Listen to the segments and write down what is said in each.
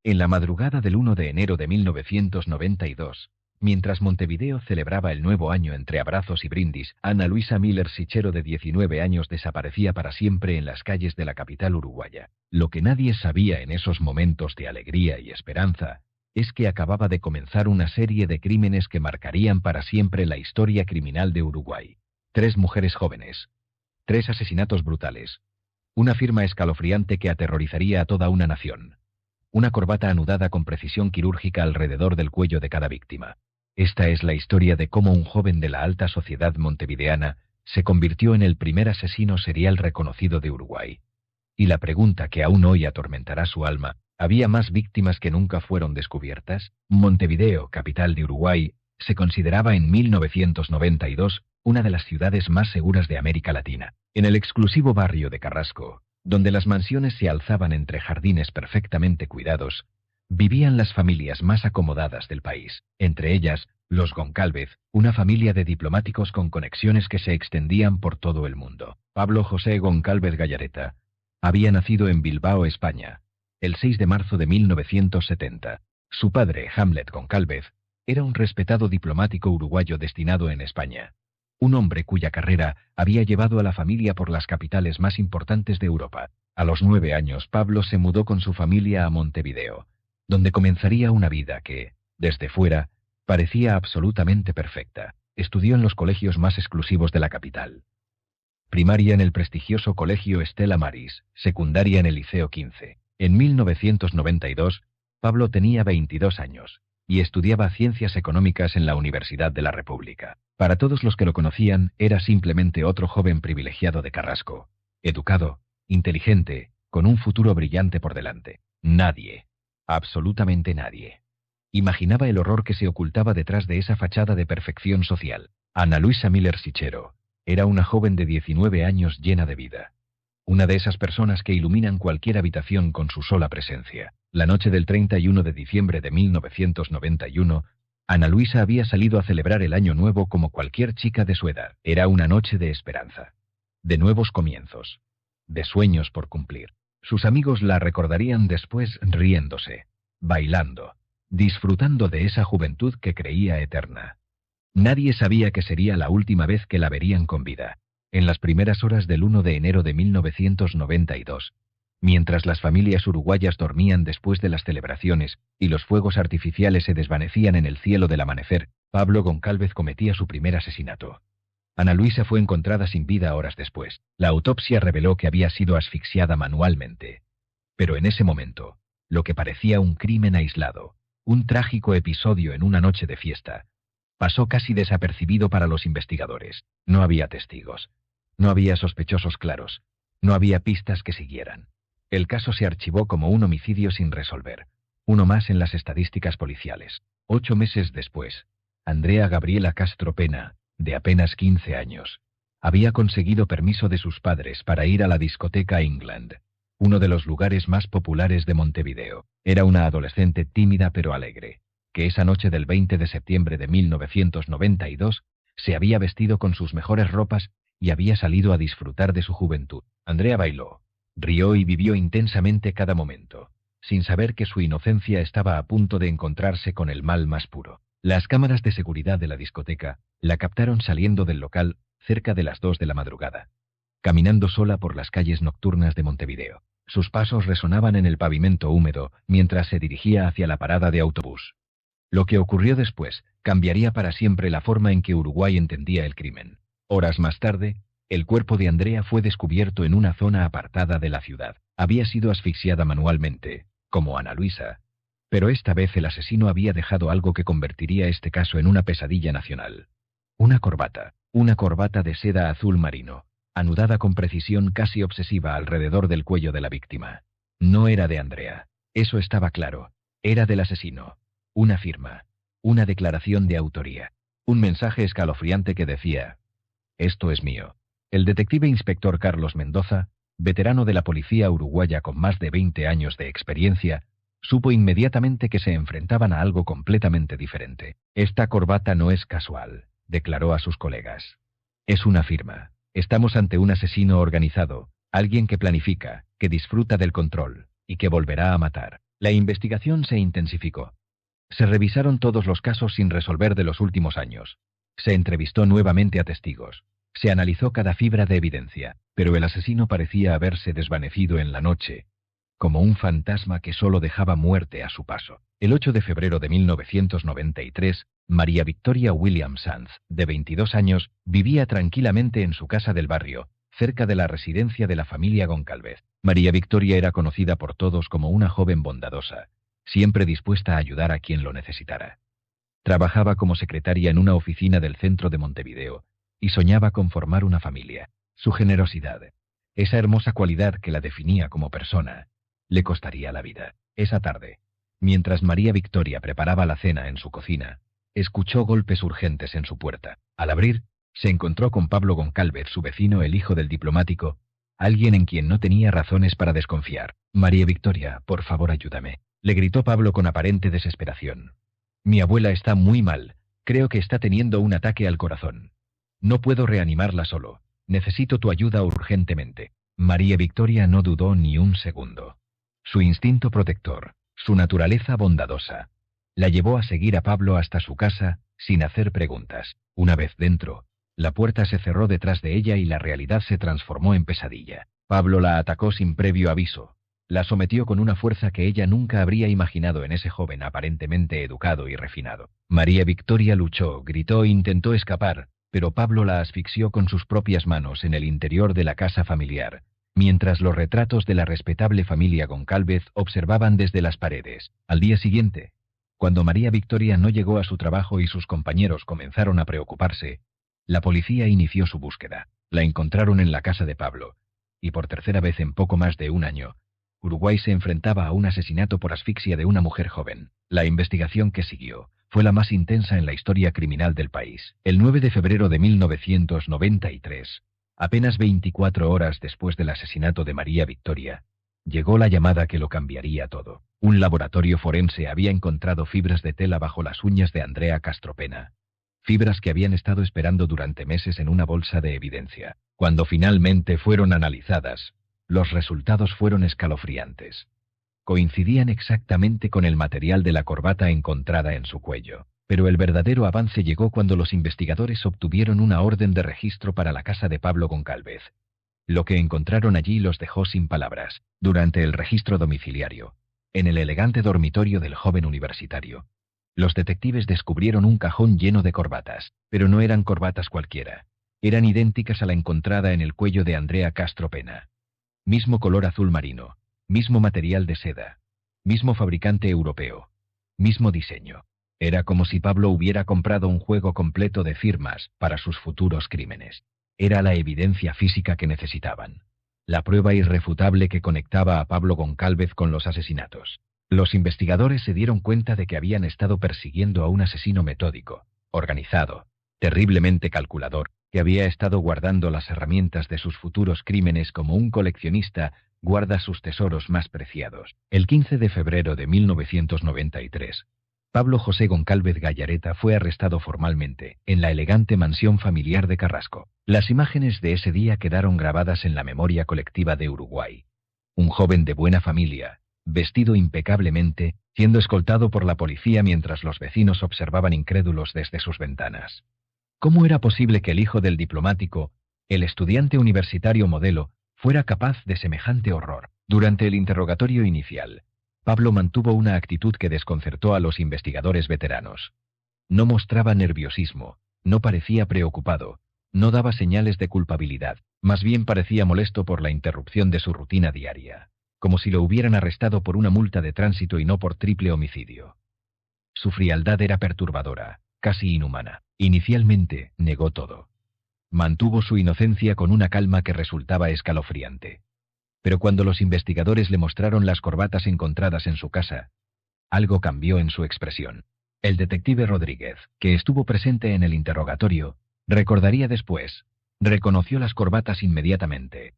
En la madrugada del 1 de enero de 1992, mientras Montevideo celebraba el nuevo año entre abrazos y brindis, Ana Luisa Miller Sichero, de 19 años, desaparecía para siempre en las calles de la capital uruguaya. Lo que nadie sabía en esos momentos de alegría y esperanza es que acababa de comenzar una serie de crímenes que marcarían para siempre la historia criminal de Uruguay. 3 mujeres jóvenes, 3 asesinatos brutales, una firma escalofriante que aterrorizaría a toda una nación, una corbata anudada con precisión quirúrgica alrededor del cuello de cada víctima. Esta es la historia de cómo un joven de la alta sociedad montevideana se convirtió en el primer asesino serial reconocido de Uruguay. Y la pregunta que aún hoy atormentará su alma: ¿había más víctimas que nunca fueron descubiertas? Montevideo, capital de Uruguay, se consideraba en 1992 una de las ciudades más seguras de América Latina. En el exclusivo barrio de Carrasco, donde las mansiones se alzaban entre jardines perfectamente cuidados, vivían las familias más acomodadas del país, entre ellas los Goncalves, una familia de diplomáticos con conexiones que se extendían por todo el mundo. Pablo José Goncalves Gallareta había nacido en Bilbao, España, el 6 de marzo de 1970. Su padre, Hamlet Goncalves, era un respetado diplomático uruguayo destinado en España, un hombre cuya carrera había llevado a la familia por las capitales más importantes de Europa. A los 9 años, Pablo se mudó con su familia a Montevideo, donde comenzaría una vida que, desde fuera, parecía absolutamente perfecta. Estudió en los colegios más exclusivos de la capital. Primaria en el prestigioso colegio Estela Maris, secundaria en el Liceo 15. En 1992, Pablo tenía 22 años y estudiaba Ciencias Económicas en la Universidad de la República. Para todos los que lo conocían, era simplemente otro joven privilegiado de Carrasco, educado, inteligente, con un futuro brillante por delante. Nadie, absolutamente nadie, imaginaba el horror que se ocultaba detrás de esa fachada de perfección social. Ana Luisa Miller Sichero era una joven de 19 años llena de vida. Una de esas personas que iluminan cualquier habitación con su sola presencia. La noche del 31 de diciembre de 1991, Ana Luisa había salido a celebrar el año nuevo como cualquier chica de su edad. Era una noche de esperanza, de nuevos comienzos, de sueños por cumplir. Sus amigos la recordarían después riéndose, bailando, disfrutando de esa juventud que creía eterna. Nadie sabía que sería la última vez que la verían con vida. En las primeras horas del 1 de enero de 1992, mientras las familias uruguayas dormían después de las celebraciones y los fuegos artificiales se desvanecían en el cielo del amanecer, Pablo Goncalves cometía su primer asesinato. Ana Luisa fue encontrada sin vida horas después. La autopsia reveló que había sido asfixiada manualmente. Pero en ese momento, lo que parecía un crimen aislado, un trágico episodio en una noche de fiesta, pasó casi desapercibido para los investigadores. No había testigos. No había sospechosos claros. No había pistas que siguieran. El caso se archivó como un homicidio sin resolver. Uno más en las estadísticas policiales. 8 meses después, Andrea Gabriela Castro Pena, de apenas 15 años, había conseguido permiso de sus padres para ir a la discoteca England, uno de los lugares más populares de Montevideo. Era una adolescente tímida pero alegre, que esa noche del 20 de septiembre de 1992 se había vestido con sus mejores ropas y había salido a disfrutar de su juventud. Andrea bailó, rió y vivió intensamente cada momento, sin saber que su inocencia estaba a punto de encontrarse con el mal más puro. Las cámaras de seguridad de la discoteca la captaron saliendo del local cerca de las 2 de la madrugada, caminando sola por las calles nocturnas de Montevideo. Sus pasos resonaban en el pavimento húmedo mientras se dirigía hacia la parada de autobús. Lo que ocurrió después cambiaría para siempre la forma en que Uruguay entendía el crimen. Horas más tarde, el cuerpo de Andrea fue descubierto en una zona apartada de la ciudad. Había sido asfixiada manualmente, como Ana Luisa, pero esta vez el asesino había dejado algo que convertiría este caso en una pesadilla nacional. Una corbata de seda azul marino, anudada con precisión casi obsesiva alrededor del cuello de la víctima. No era de Andrea, eso estaba claro, era del asesino. Una firma, una declaración de autoría, un mensaje escalofriante que decía: «Esto es mío». El detective inspector Carlos Mendoza, veterano de la policía uruguaya con más de 20 años de experiencia, supo inmediatamente que se enfrentaban a algo completamente diferente. «Esta corbata no es casual», declaró a sus colegas. «Es una firma. Estamos ante un asesino organizado, alguien que planifica, que disfruta del control y que volverá a matar». La investigación se intensificó. Se revisaron todos los casos sin resolver de los últimos años. Se entrevistó nuevamente a testigos. Se analizó cada fibra de evidencia, pero el asesino parecía haberse desvanecido en la noche, como un fantasma que solo dejaba muerte a su paso. El 8 de febrero de 1993, María Victoria Williams Sanz, de 22 años, vivía tranquilamente en su casa del barrio, cerca de la residencia de la familia Goncalves. María Victoria era conocida por todos como una joven bondadosa, siempre dispuesta a ayudar a quien lo necesitara. Trabajaba como secretaria en una oficina del centro de Montevideo y soñaba con formar una familia. Su generosidad, esa hermosa cualidad que la definía como persona, le costaría la vida. Esa tarde, mientras María Victoria preparaba la cena en su cocina, escuchó golpes urgentes en su puerta. Al abrir, se encontró con Pablo Goncalves, su vecino, el hijo del diplomático, alguien en quien no tenía razones para desconfiar. María Victoria, por favor ayúdame, le gritó Pablo con aparente desesperación. Mi abuela está muy mal, creo que está teniendo un ataque al corazón. No puedo reanimarla solo, necesito tu ayuda urgentemente. María Victoria no dudó ni un segundo. Su instinto protector, su naturaleza bondadosa, la llevó a seguir a Pablo hasta su casa, sin hacer preguntas. Una vez dentro, la puerta se cerró detrás de ella y la realidad se transformó en pesadilla. Pablo la atacó sin previo aviso. La sometió con una fuerza que ella nunca habría imaginado en ese joven aparentemente educado y refinado. María Victoria luchó, gritó e intentó escapar, pero Pablo la asfixió con sus propias manos en el interior de la casa familiar, mientras los retratos de la respetable familia Goncalves observaban desde las paredes. Al día siguiente, cuando María Victoria no llegó a su trabajo y sus compañeros comenzaron a preocuparse, la policía inició su búsqueda. La encontraron en la casa de Pablo, y por tercera vez en poco más de un año, Uruguay se enfrentaba a un asesinato por asfixia de una mujer joven. La investigación que siguió fue la más intensa en la historia criminal del país. El 9 de febrero de 1993, apenas 24 horas después del asesinato de María Victoria, llegó la llamada que lo cambiaría todo. Un laboratorio forense había encontrado fibras de tela bajo las uñas de Andrea Castropena. Fibras que habían estado esperando durante meses en una bolsa de evidencia. Cuando finalmente fueron analizadas, los resultados fueron escalofriantes. Coincidían exactamente con el material de la corbata encontrada en su cuello. Pero el verdadero avance llegó cuando los investigadores obtuvieron una orden de registro para la casa de Pablo Goncalves. Lo que encontraron allí los dejó sin palabras. Durante el registro domiciliario, en el elegante dormitorio del joven universitario, los detectives descubrieron un cajón lleno de corbatas, pero no eran corbatas cualquiera. Eran idénticas a la encontrada en el cuello de Andrea Castropena. Mismo color azul marino, mismo material de seda, mismo fabricante europeo, mismo diseño. Era como si Pablo hubiera comprado un juego completo de firmas para sus futuros crímenes. Era la evidencia física que necesitaban. La prueba irrefutable que conectaba a Pablo Goncalves con los asesinatos. Los investigadores se dieron cuenta de que habían estado persiguiendo a un asesino metódico, organizado, terriblemente calculador, que había estado guardando las herramientas de sus futuros crímenes como un coleccionista guarda sus tesoros más preciados. El 15 de febrero de 1993, Pablo José Goncalves Gallareta fue arrestado formalmente en la elegante mansión familiar de Carrasco. Las imágenes de ese día quedaron grabadas en la memoria colectiva de Uruguay. Un joven de buena familia, vestido impecablemente, siendo escoltado por la policía mientras los vecinos observaban incrédulos desde sus ventanas. ¿Cómo era posible que el hijo del diplomático, el estudiante universitario modelo, fuera capaz de semejante horror? Durante el interrogatorio inicial, Pablo mantuvo una actitud que desconcertó a los investigadores veteranos. No mostraba nerviosismo, no parecía preocupado, no daba señales de culpabilidad, más bien parecía molesto por la interrupción de su rutina diaria, como si lo hubieran arrestado por una multa de tránsito y no por triple homicidio. Su frialdad era perturbadora, casi inhumana. Inicialmente, negó todo. Mantuvo su inocencia con una calma que resultaba escalofriante. Pero cuando los investigadores le mostraron las corbatas encontradas en su casa, algo cambió en su expresión. El detective Rodríguez, que estuvo presente en el interrogatorio, recordaría después, reconoció las corbatas inmediatamente.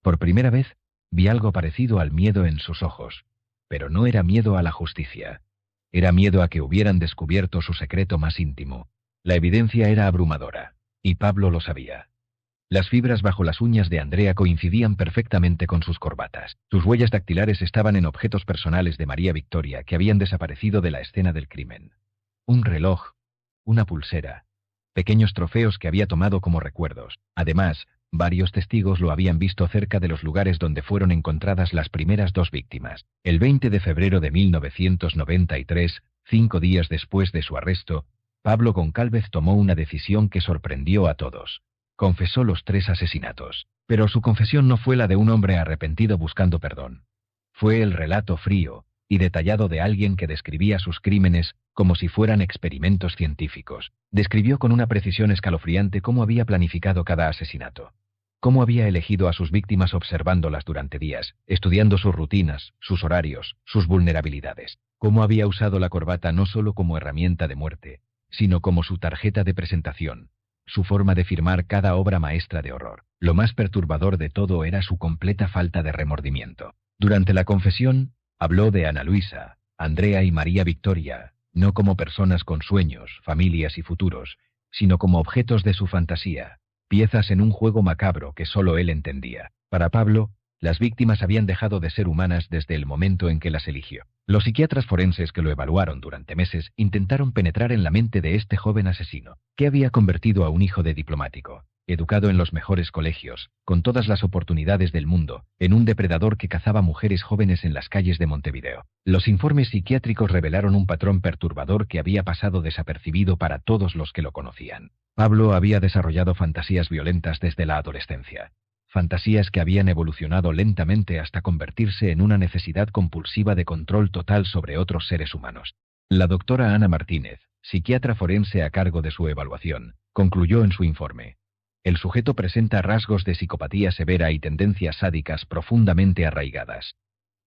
Por primera vez, vi algo parecido al miedo en sus ojos, pero no era miedo a la justicia. Era miedo a que hubieran descubierto su secreto más íntimo. La evidencia era abrumadora, y Pablo lo sabía. Las fibras bajo las uñas de Andrea coincidían perfectamente con sus corbatas. Sus huellas dactilares estaban en objetos personales de María Victoria que habían desaparecido de la escena del crimen. Un reloj, una pulsera, pequeños trofeos que había tomado como recuerdos. Además, varios testigos lo habían visto cerca de los lugares donde fueron encontradas las primeras dos víctimas. El 20 de febrero de 1993, 5 días después de su arresto, Pablo Goncalves tomó una decisión que sorprendió a todos. Confesó los 3 asesinatos. Pero su confesión no fue la de un hombre arrepentido buscando perdón. Fue el relato frío y detallado de alguien que describía sus crímenes como si fueran experimentos científicos. Describió con una precisión escalofriante cómo había planificado cada asesinato. Cómo había elegido a sus víctimas observándolas durante días, estudiando sus rutinas, sus horarios, sus vulnerabilidades. Cómo había usado la corbata no solo como herramienta de muerte, sino como su tarjeta de presentación, su forma de firmar cada obra maestra de horror. Lo más perturbador de todo era su completa falta de remordimiento. Durante la confesión, habló de Ana Luisa, Andrea y María Victoria, no como personas con sueños, familias y futuros, sino como objetos de su fantasía, piezas en un juego macabro que solo él entendía. Para Pablo, las víctimas habían dejado de ser humanas desde el momento en que las eligió. Los psiquiatras forenses que lo evaluaron durante meses intentaron penetrar en la mente de este joven asesino, que había convertido a un hijo de diplomático, educado en los mejores colegios, con todas las oportunidades del mundo, en un depredador que cazaba mujeres jóvenes en las calles de Montevideo. Los informes psiquiátricos revelaron un patrón perturbador que había pasado desapercibido para todos los que lo conocían. Pablo había desarrollado fantasías violentas desde la adolescencia. Fantasías que habían evolucionado lentamente hasta convertirse en una necesidad compulsiva de control total sobre otros seres humanos. La doctora Ana Martínez, psiquiatra forense a cargo de su evaluación, concluyó en su informe: el sujeto presenta rasgos de psicopatía severa y tendencias sádicas profundamente arraigadas.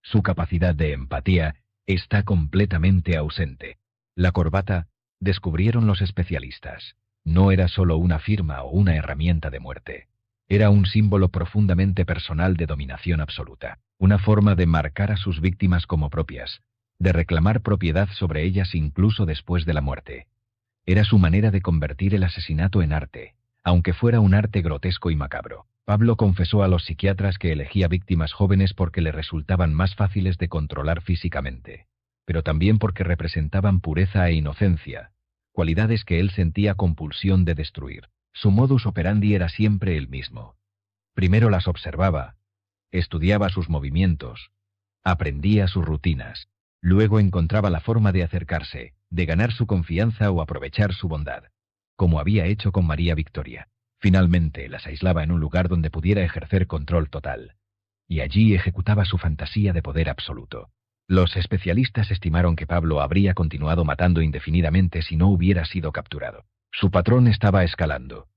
Su capacidad de empatía está completamente ausente. La corbata, descubrieron los especialistas, no era solo una firma o una herramienta de muerte. Era un símbolo profundamente personal de dominación absoluta, una forma de marcar a sus víctimas como propias, de reclamar propiedad sobre ellas incluso después de la muerte. Era su manera de convertir el asesinato en arte, aunque fuera un arte grotesco y macabro. Pablo confesó a los psiquiatras que elegía víctimas jóvenes porque le resultaban más fáciles de controlar físicamente, pero también porque representaban pureza e inocencia, cualidades que él sentía compulsión de destruir. Su modus operandi era siempre el mismo. Primero las observaba, estudiaba sus movimientos, aprendía sus rutinas, luego encontraba la forma de acercarse, de ganar su confianza o aprovechar su bondad, como había hecho con María Victoria. Finalmente las aislaba en un lugar donde pudiera ejercer control total, y allí ejecutaba su fantasía de poder absoluto. Los especialistas estimaron que Pablo habría continuado matando indefinidamente si no hubiera sido capturado. Su patrón estaba escalando.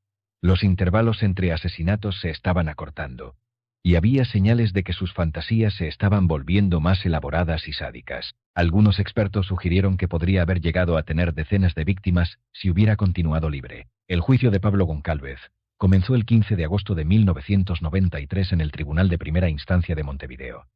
Los intervalos entre asesinatos se estaban acortando, y había señales de que sus fantasías se estaban volviendo más elaboradas y sádicas. Algunos expertos sugirieron que podría haber llegado a tener decenas de víctimas si hubiera continuado libre. El juicio de Pablo Goncalves comenzó el 15 de agosto de 1993 en el Tribunal de Primera Instancia de Montevideo,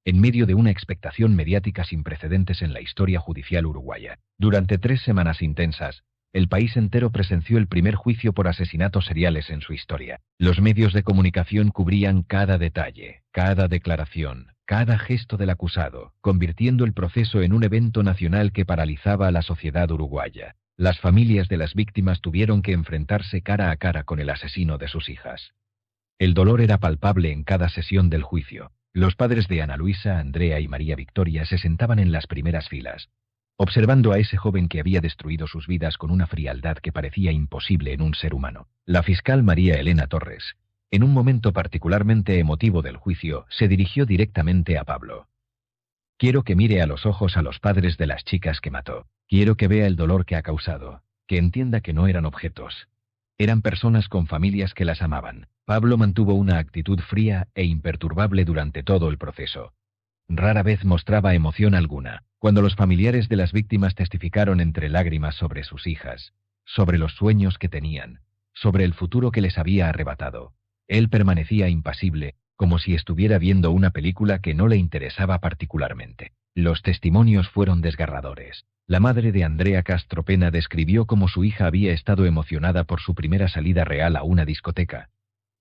en medio de una expectación mediática sin precedentes en la historia judicial uruguaya. Durante 3 semanas intensas, el país entero presenció el primer juicio por asesinatos seriales en su historia. Los medios de comunicación cubrían cada detalle, cada declaración, cada gesto del acusado, convirtiendo el proceso en un evento nacional que paralizaba a la sociedad uruguaya. Las familias de las víctimas tuvieron que enfrentarse cara a cara con el asesino de sus hijas. El dolor era palpable en cada sesión del juicio. Los padres de Ana Luisa, Andrea y María Victoria se sentaban en las primeras filas, observando a ese joven que había destruido sus vidas con una frialdad que parecía imposible en un ser humano. La fiscal María Elena Torres, en un momento particularmente emotivo del juicio, se dirigió directamente a Pablo. Quiero que mire a los ojos a los padres de las chicas que mató. Quiero que vea el dolor que ha causado, que entienda que no eran objetos. Eran personas con familias que las amaban. Pablo mantuvo una actitud fría e imperturbable durante todo el proceso. Rara vez mostraba emoción alguna. Cuando los familiares de las víctimas testificaron entre lágrimas sobre sus hijas, sobre los sueños que tenían, sobre el futuro que les había arrebatado, él permanecía impasible, como si estuviera viendo una película que no le interesaba particularmente. Los testimonios fueron desgarradores. La madre de Andrea Castropena describió cómo su hija había estado emocionada por su primera salida real a una discoteca,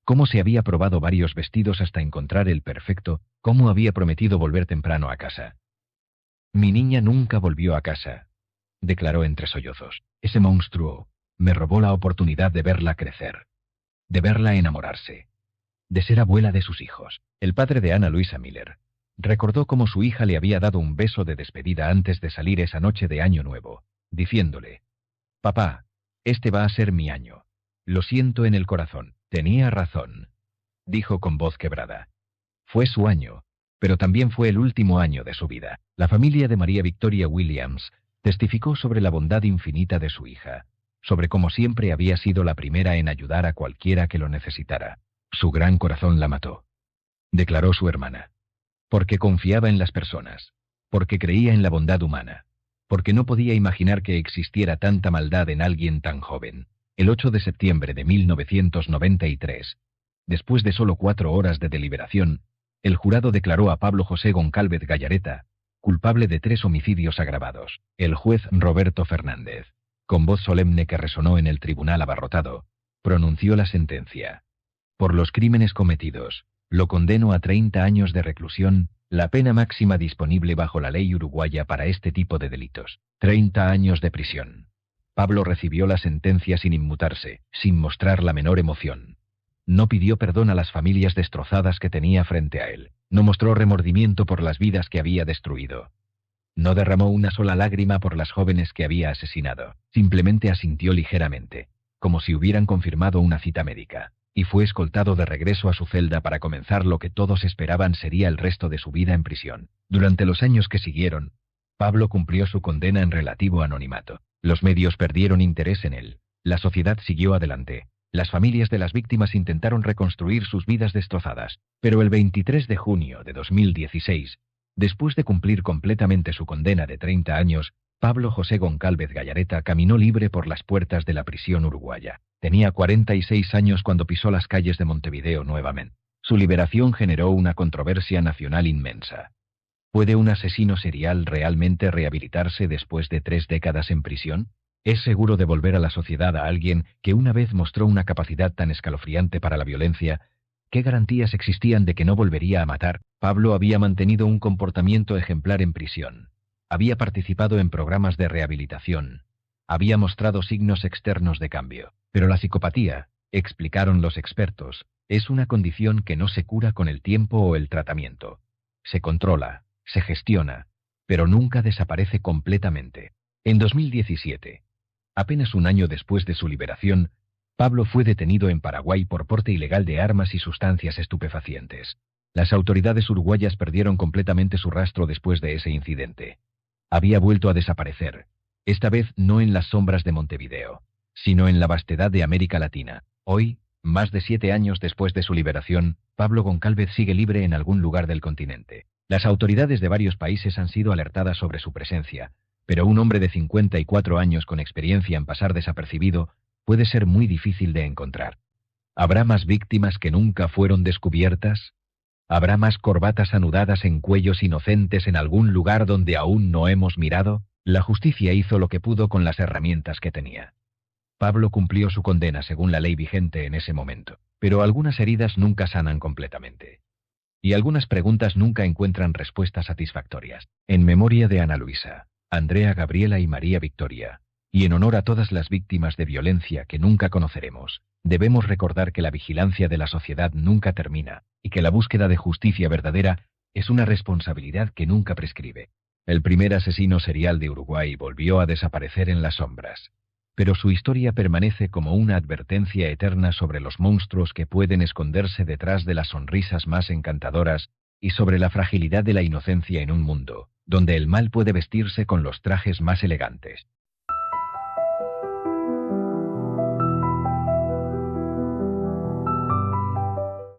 cómo se había probado varios vestidos hasta encontrar el perfecto, cómo había prometido volver temprano a casa. Mi niña nunca volvió a casa, declaró entre sollozos. Ese monstruo me robó la oportunidad de verla crecer, de verla enamorarse, de ser abuela de sus hijos. El padre de Ana Luisa Miller recordó cómo su hija le había dado un beso de despedida antes de salir esa noche de Año Nuevo, diciéndole: «Papá, este va a ser mi año. Lo siento en el corazón». Tenía razón, dijo con voz quebrada. Fue su año, pero también fue el último año de su vida. La familia de María Victoria Williams testificó sobre la bondad infinita de su hija, sobre cómo siempre había sido la primera en ayudar a cualquiera que lo necesitara. Su gran corazón la mató, declaró su hermana, porque confiaba en las personas, porque creía en la bondad humana, porque no podía imaginar que existiera tanta maldad en alguien tan joven. El 8 de septiembre de 1993, después de solo 4 horas de deliberación, el jurado declaró a Pablo José Goncalves Gallareta culpable de 3 homicidios agravados. El juez Roberto Fernández, con voz solemne que resonó en el tribunal abarrotado, pronunció la sentencia. Por los crímenes cometidos, lo condeno a 30 años de reclusión, la pena máxima disponible bajo la ley uruguaya para este tipo de delitos. 30 años de prisión. Pablo recibió la sentencia sin inmutarse, sin mostrar la menor emoción. No pidió perdón a las familias destrozadas que tenía frente a él. No mostró remordimiento por las vidas que había destruido. No derramó una sola lágrima por las jóvenes que había asesinado. Simplemente asintió ligeramente, como si hubieran confirmado una cita médica, y fue escoltado de regreso a su celda para comenzar lo que todos esperaban sería el resto de su vida en prisión. Durante los años que siguieron, Pablo cumplió su condena en relativo anonimato. Los medios perdieron interés en él. La sociedad siguió adelante. Las familias de las víctimas intentaron reconstruir sus vidas destrozadas. Pero el 23 de junio de 2016, después de cumplir completamente su condena de 30 años, Pablo José Goncalves Gallareta caminó libre por las puertas de la prisión uruguaya. Tenía 46 años cuando pisó las calles de Montevideo nuevamente. Su liberación generó una controversia nacional inmensa. ¿Puede un asesino serial realmente rehabilitarse después de 3 décadas en prisión? ¿Es seguro devolver a la sociedad a alguien que una vez mostró una capacidad tan escalofriante para la violencia? ¿Qué garantías existían de que no volvería a matar? Pablo había mantenido un comportamiento ejemplar en prisión. Había participado en programas de rehabilitación. Había mostrado signos externos de cambio. Pero la psicopatía, explicaron los expertos, es una condición que no se cura con el tiempo o el tratamiento. Se controla, se gestiona, pero nunca desaparece completamente. En 2017, apenas un año después de su liberación, Pablo fue detenido en Paraguay por porte ilegal de armas y sustancias estupefacientes. Las autoridades uruguayas perdieron completamente su rastro después de ese incidente. Había vuelto a desaparecer, esta vez no en las sombras de Montevideo, sino en la vastedad de América Latina. Hoy, más de 7 años después de su liberación, Pablo Goncalves sigue libre en algún lugar del continente. Las autoridades de varios países han sido alertadas sobre su presencia, pero un hombre de 54 años con experiencia en pasar desapercibido puede ser muy difícil de encontrar. ¿Habrá más víctimas que nunca fueron descubiertas? ¿Habrá más corbatas anudadas en cuellos inocentes en algún lugar donde aún no hemos mirado? La justicia hizo lo que pudo con las herramientas que tenía. Pablo cumplió su condena según la ley vigente en ese momento, pero algunas heridas nunca sanan completamente. Y algunas preguntas nunca encuentran respuestas satisfactorias. En memoria de Ana Luisa, Andrea Gabriela y María Victoria, y en honor a todas las víctimas de violencia que nunca conoceremos, debemos recordar que la vigilancia de la sociedad nunca termina, y que la búsqueda de justicia verdadera es una responsabilidad que nunca prescribe. El primer asesino serial de Uruguay volvió a desaparecer en las sombras, pero su historia permanece como una advertencia eterna sobre los monstruos que pueden esconderse detrás de las sonrisas más encantadoras y sobre la fragilidad de la inocencia en un mundo donde el mal puede vestirse con los trajes más elegantes.